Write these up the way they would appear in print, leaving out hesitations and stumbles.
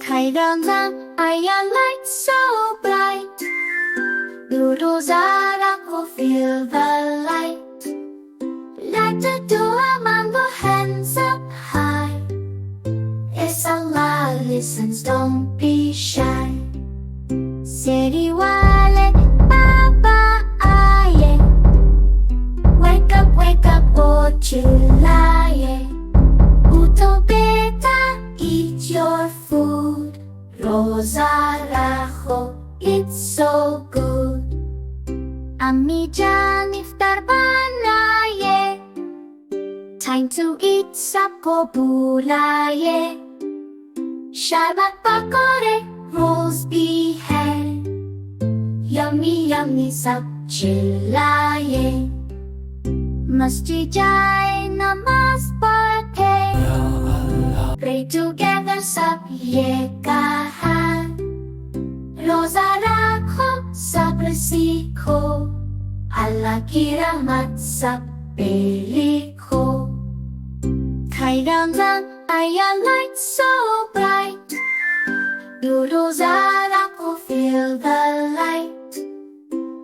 Kailanman ay a light so bright. Noodles ako feel the light. Like to do a mambo hands up high. It's Allah listens, don't be shy. City wale baba aye. Wake up, oh July. Uto beta, eat your food. Rosa rajo, it's so good. Ami jan iftar banaye. Time to eat sabko bulaye. Sharbat pakore, rolls behead. Yummy, yummy sab chilaye. Masjid jaye namaz padhe. Pray together sab ye kahan. Roza rakho sabr sikho. Allah ki rahmat sab pe likho. Kailanman ay a light so bright. Noodles ako feel the light.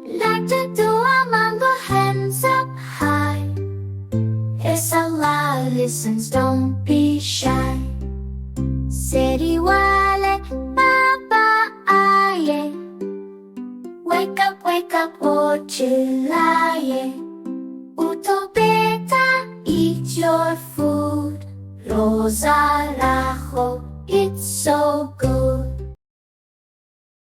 Like to do a mambo hands up high. It's Allah listens, don't be shy. City wale baba aye. Wake up, oh chilaye. Uto beta, eat your food. Rosa rajo, it's so good.